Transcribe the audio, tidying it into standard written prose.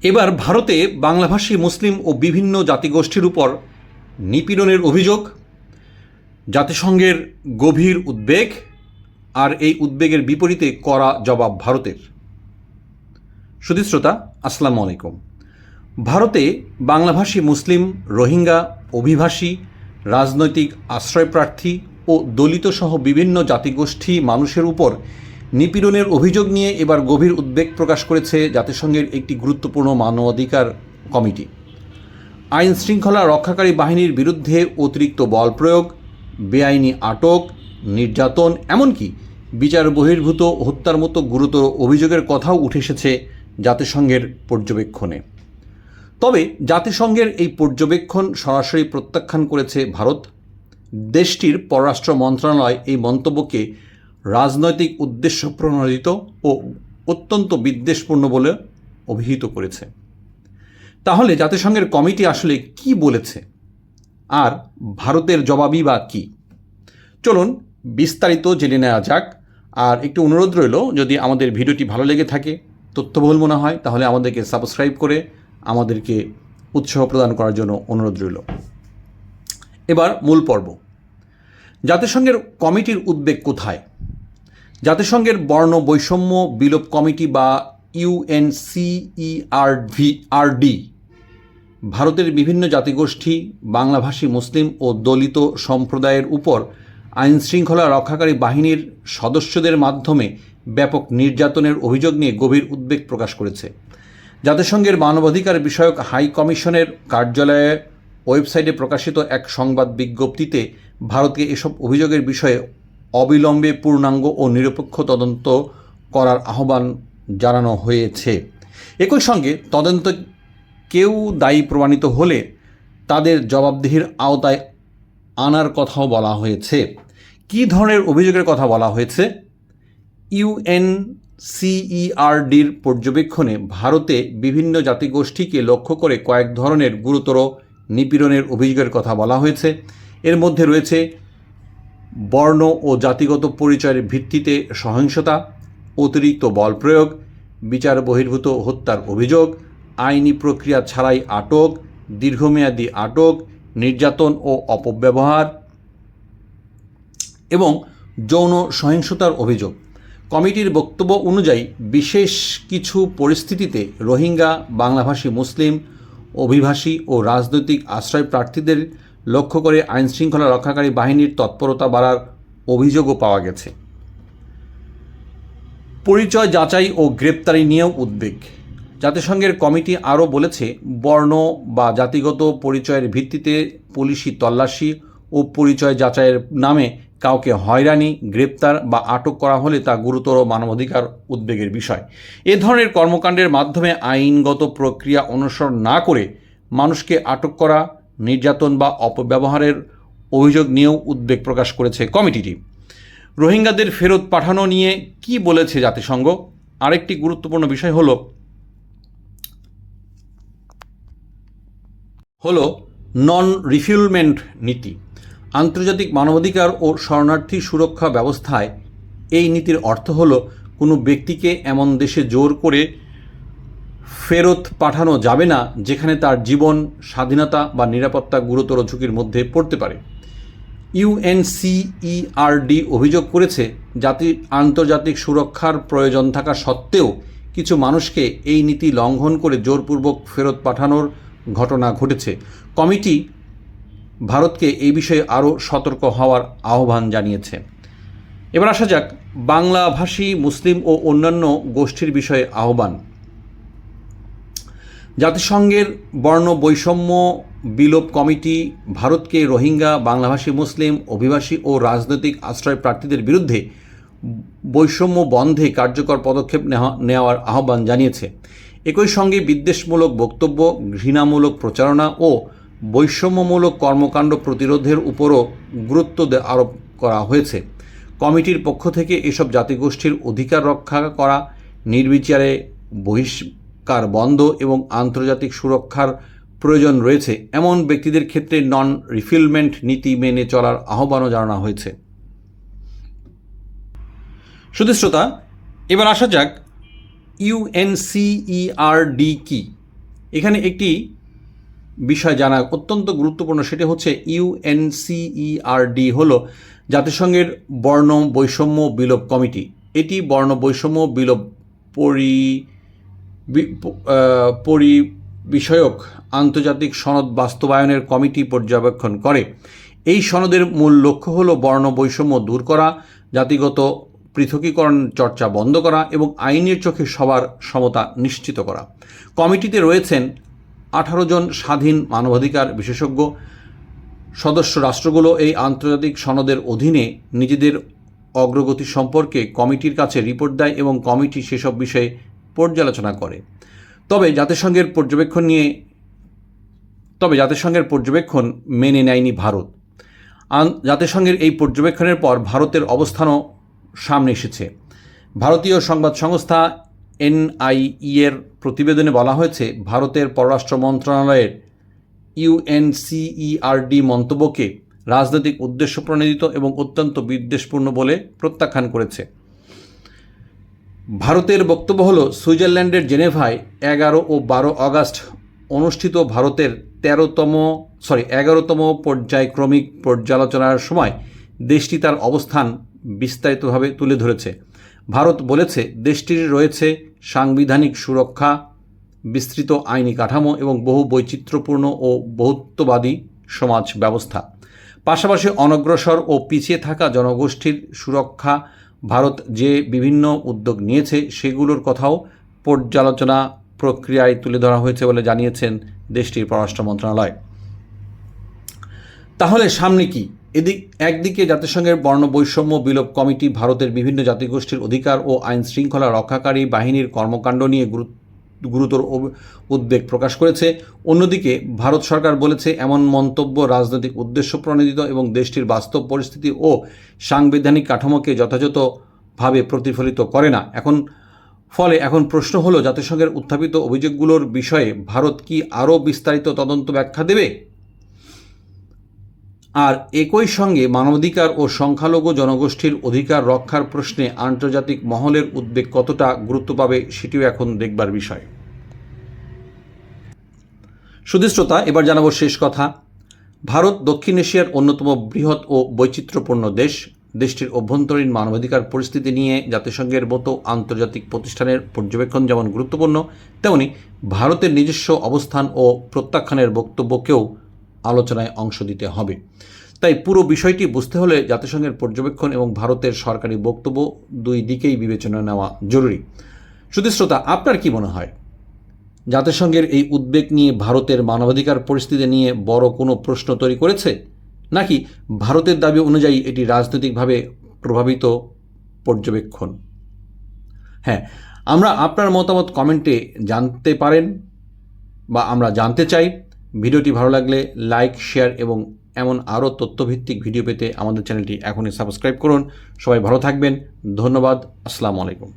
এবার ভারতে বাংলাভাষী মুসলিম ও বিভিন্ন জাতিগোষ্ঠীর উপর নিপীড়নের অভিযোগ, জাতিসংঘের গভীর উদ্বেগ, আর এই উদ্বেগের বিপরীতে কড়া জবাব ভারতের। সুধী শ্রোতা, আসসালামু আলাইকুম। ভারতে বাংলাভাষী মুসলিম, রোহিঙ্গা, অভিবাসী, রাজনৈতিক আশ্রয়প্রার্থী ও দলিত সহ বিভিন্ন জাতিগোষ্ঠী মানুষের উপর নিপীড়নের অভিযোগ নিয়ে এবার গভীর উদ্বেগ প্রকাশ করেছে জাতিসংঘের একটি গুরুত্বপূর্ণ মানবাধিকার কমিটি। আইন শৃঙ্খলা রক্ষাকারী বাহিনীর বিরুদ্ধে অতিরিক্ত বল প্রয়োগ, বেআইনি আটক, নির্যাতন, এমনকি বিচার বহির্ভূত হত্যার মতো গুরুতর অভিযোগের কথাও উঠে এসেছে জাতিসংঘের পর্যবেক্ষণে। তবে জাতিসংঘের এই পর্যবেক্ষণ সরাসরি প্রত্যাখ্যান করেছে ভারত। দেশটির পররাষ্ট্র মন্ত্রণালয় এই মন্তব্যকে রাজনৈতিক উদ্দেশ্য প্রণোদিত ও অত্যন্ত বিদ্বেষপূর্ণ বলে অভিহিত করেছে। তাহলে জাতিসংঘের কমিটি আসলে কি বলেছে, আর ভারতের জবাবই বা কী? চলুন বিস্তারিত জেনে নেওয়া যাক। আর একটু অনুরোধ রইল, যদি আমাদের ভিডিওটি ভালো লেগে থাকে, তথ্যবহুল মনে হয়, তাহলে আমাদেরকে সাবস্ক্রাইব করে আমাদেরকে উৎসাহ প্রদান করার জন্য অনুরোধ রইল। এবার মূল পর্ব। জাতিসংঘের কমিটির উদ্বেগ কোথায়? জাতিসংঘের বর্ণ বৈষম্য বিলোপ কমিটি বা UNCERD ভারতের বিভিন্ন জাতিগোষ্ঠী, বাংলাভাষী মুসলিম ও দলিত সম্প্রদায়ের উপর আইন শৃঙ্খলা রক্ষাকারী বাহিনীর সদস্যদের মাধ্যমে ব্যাপক নির্যাতনের অভিযোগ নিয়ে গভীর উদ্বেগ প্রকাশ করেছে। জাতিসংঘের মানবাধিকার বিষয়ক হাই কমিশনের কার্যালয়ে ওয়েবসাইটে প্রকাশিত এক সংবাদ বিজ্ঞপ্তিতে ভারতকে এসব অভিযোগের বিষয়ে অবিলম্বে পূর্ণাঙ্গ ও নিরপেক্ষ তদন্ত করার আহ্বান জানানো হয়েছে। একই সঙ্গে তদন্তে কেউ দায়ী প্রমাণিত হলে তাদের জবাবদিহির আওতায় আনার কথাও বলা হয়েছে। কী ধরনের অভিযোগের কথা বলা হয়েছে? UNCERDর পর্যবেক্ষণে ভারতে বিভিন্ন জাতিগোষ্ঠীকে লক্ষ্য করে কয়েক ধরনের গুরুতর নিপীড়নের অভিযোগের কথা বলা হয়েছে। এর মধ্যে রয়েছে বর্ণ ও জাতিগত পরিচয়ের ভিত্তিতে সহিংসতা, অতিরিক্ত বল প্রয়োগ, বিচার বহির্ভূত হত্যার অভিযোগ, আইনি প্রক্রিয়া ছাড়াই আটক, দীর্ঘমেয়াদী আটক, নির্যাতন ও অপব্যবহার এবং যৌন সহিংসতার অভিযোগ। কমিটির বক্তব্য অনুযায়ী বিশেষ কিছু পরিস্থিতিতে রোহিঙ্গা, বাংলাভাষী মুসলিম, অভিবাসী ও রাজনৈতিক আশ্রয় প্রার্থীদের লক্ষ্য করে আইনশৃঙ্খলা রক্ষাকারী বাহিনীর তৎপরতা বাড়ার অভিযোগও পাওয়া গেছে। পরিচয় যাচাই ও গ্রেপ্তারি নিয়েও উদ্বেগ। জাতিসংঘের কমিটি আরও বলেছে, বর্ণ বা জাতিগত পরিচয়ের ভিত্তিতে পুলিশি তল্লাশি ও পরিচয় যাচাইয়ের নামে কাউকে হয়রানি, গ্রেপ্তার বা আটক করা হলে তা গুরুতর মানবাধিকার উদ্বেগের বিষয়। এ ধরনের কর্মকাণ্ডের মাধ্যমে আইনগত প্রক্রিয়া অনুসরণ না করে মানুষকে আটক করা, নির্যাতন বা অপব্যবহারের অভিযোগ নিয়েও উদ্বেগ প্রকাশ করেছে কমিটিটি। রোহিঙ্গাদের ফেরত পাঠানো নিয়ে কি বলেছে জাতিসংঘ? আরেকটি গুরুত্বপূর্ণ বিষয় হলো নন রিফিউলমেন্ট নীতি। আন্তর্জাতিক মানবাধিকার ও শরণার্থী সুরক্ষা ব্যবস্থায় এই নীতির অর্থ হল কোনো ব্যক্তিকে এমন দেশে জোর করে ফেরত পাঠানো যাবে না যেখানে তার জীবন, স্বাধীনতা বা নিরাপত্তা গুরুতর ঝুঁকির মধ্যে পড়তে পারে। UNCERD অভিযোগ করেছে, আন্তর্জাতিক সুরক্ষার প্রয়োজন থাকা সত্ত্বেও কিছু মানুষকে এই নীতি লঙ্ঘন করে জোরপূর্বক ফেরত পাঠানোর ঘটনা ঘটেছে। কমিটি ভারতকে এই বিষয়ে আরও সতর্ক হওয়ার আহ্বান জানিয়েছে। এবার আসা যাক বাংলাভাষী মুসলিম ও অন্যান্য গোষ্ঠীর বিষয়ে আহ্বান। জাতিসংঘের বর্ণ বৈষম্য বিলোপ কমিটি ভারতকে রোহিঙ্গা, বাংলাভাষী মুসলিম, অভিবাসী ও রাজনৈতিক আশ্রয় প্রার্থীদের বিরুদ্ধে বৈষম্য বন্ধে কার্যকর পদক্ষেপ নেওয়ার আহ্বান জানিয়েছে। একই সঙ্গে বিদ্বেষমূলক বক্তব্য, ঘৃণামূলক প্রচারণা ও বৈষম্যমূলক কর্মকাণ্ড প্রতিরোধের উপরও গুরুত্ব আরোপ করা হয়েছে। কমিটির পক্ষ থেকে এসব জাতিগোষ্ঠীর অধিকার রক্ষা করা, নির্বিচারে বহিষ্কার বন্ধ এবং আন্তর্জাতিক সুরক্ষার প্রয়োজন রয়েছে এমন ব্যক্তিদের ক্ষেত্রে নন রিফিউলমেন্ট নীতি মেনে চলার আহ্বানও জানানো হয়েছে। সুধী শ্রোতা, এবার আসা যাক UNCERD কি। এখানে একটি বিষয় জানা অত্যন্ত গুরুত্বপূর্ণ, সেটা হচ্ছে UNCERD হলো জাতিসংঘের বর্ণ বৈষম্য বিলোপ কমিটি। এটি বর্ণ বৈষম্য বিলোপ বিষয়ক আন্তর্জাতিক সনদ বাস্তবায়নের কমিটি পর্যবেক্ষণ করে। এই সনদের মূল লক্ষ্য হলো বর্ণ বৈষম্য দূর করা, জাতিগত পৃথকীকরণ চর্চা বন্ধ করা এবং আইনের চোখে সবার সমতা নিশ্চিত করা। কমিটিতে রয়েছেন 18 জন স্বাধীন মানবাধিকার বিশেষজ্ঞ। সদস্য রাষ্ট্রগুলো এই আন্তর্জাতিক সনদের অধীনে নিজেদের অগ্রগতি সম্পর্কে কমিটির কাছে রিপোর্ট দেয় এবং কমিটি সেসব বিষয়ে পর্যালোচনা করে। তবে জাতিসংঘের পর্যবেক্ষণ মেনে নেয়নি ভারত। জাতিসংঘের এই পর্যবেক্ষণের পর ভারতের অবস্থানও সামনে এসেছে। ভারতীয় সংবাদ সংস্থা NIE এর প্রতিবেদনে বলা হয়েছে, ভারতের পররাষ্ট্র মন্ত্রণালয়ের UNCERD মন্তব্যকে রাজনৈতিক উদ্দেশ্য প্রণোদিত এবং অত্যন্ত বিদ্বেষপূর্ণ বলে প্রত্যাখ্যান করেছে। ভারতের বক্তব্য হলো, সুইজারল্যান্ডের জেনেভায় 11 ও 12 আগস্ট অনুষ্ঠিত ভারতের 11তম পর্যায়ক্রমিক পর্যালোচনার সময় দেশটি তার অবস্থান বিস্তারিতভাবে তুলে ধরেছে। ভারত বলেছে, দেশটির রয়েছে সাংবিধানিক সুরক্ষা, বিস্তৃত আইনি কাঠামো এবং বহু বৈচিত্র্যপূর্ণ ও বহুত্ববাদী সমাজ ব্যবস্থা। পাশাপাশি অনগ্রসর ও পিছিয়ে থাকা জনগোষ্ঠীর সুরক্ষা ভারত যে বিভিন্ন উদ্যোগ নিয়েছে সেগুলোর কথাও পর্যালোচনা প্রক্রিয়ায় তুলে ধরা হয়েছে বলে জানিয়েছেন দেশটির পররাষ্ট্র মন্ত্রণালয়। তাহলে সামনে কি? একদিকে জাতিসংঘের বর্ণ বৈষম্য বিলোপ কমিটি ভারতের বিভিন্ন জাতিগোষ্ঠীর অধিকার ও আইন শৃঙ্খলা রক্ষাকারী বাহিনীর কর্মকাণ্ড নিয়ে গুরুতর উদ্বেগ প্রকাশ করেছে। অন্যদিকে ভারত সরকার বলেছে, এমন মন্তব্য রাজনৈতিক উদ্দেশ্য প্রণোদিত এবং দেশটির বাস্তব পরিস্থিতি ও সাংবিধানিক কাঠামোকে যথাযথভাবে প্রতিফলিত করে না। এখন প্রশ্ন হলো, জাতিসংঘের উত্থাপিত অভিযোগগুলোর বিষয়ে ভারত কি আরও বিস্তারিত তদন্ত ব্যাখ্যা দেবে? আর একই সঙ্গে মানবাধিকার ও সংখ্যালঘু জনগোষ্ঠীর অধিকার রক্ষার প্রশ্নে আন্তর্জাতিক মহলের উদ্বেগ কতটা গুরুত্ব পাবে সেটিও এখন দেখবার বিষয়। সুধী শ্রোতা, এবার জানাবো শেষ কথা। ভারত দক্ষিণ এশিয়ার অন্যতম বৃহৎ ও বৈচিত্র্যপূর্ণ দেশ। দেশটির অভ্যন্তরীণ মানবাধিকার পরিস্থিতি নিয়ে জাতিসংঘের মতো আন্তর্জাতিক প্রতিষ্ঠানের পর্যবেক্ষণ যেমন গুরুত্বপূর্ণ, তেমনি ভারতের নিজস্ব অবস্থান ও প্রত্যাখ্যানের বক্তব্যকেও আলোচনায় অংশ দিতে হবে। তাই পুরো বিষয়টি বুঝতে হলে জাতিসংঘের পর্যবেক্ষণ এবং ভারতের সরকারি বক্তব্য দুই দিকেই বিবেচনা নেওয়া জরুরি। সুধী শ্রোতা, আপনার কি মনে হয়, জাতিসংঘের এই উদ্বেগ নিয়ে ভারতের মানবাধিকার পরিস্থিতি নিয়ে বড় কোনো প্রশ্ন তৈরি করেছে, নাকি ভারতের দাবি অনুযায়ী এটি রাজনৈতিকভাবে প্রভাবিত পর্যবেক্ষণ? হ্যাঁ, আমরা আপনার মতামত কমেন্টে জানতে পারেন বা আমরা জানতে চাই। ভিডিওটি ভালো লাগলে লাইক, শেয়ার এবং এমন আরও তথ্যভিত্তিক ভিডিও পেতে আমাদের চ্যানেলটি এখনই সাবস্ক্রাইব করুন। সবাই ভালো থাকবেন। ধন্যবাদ। আসসালামু আলাইকুম।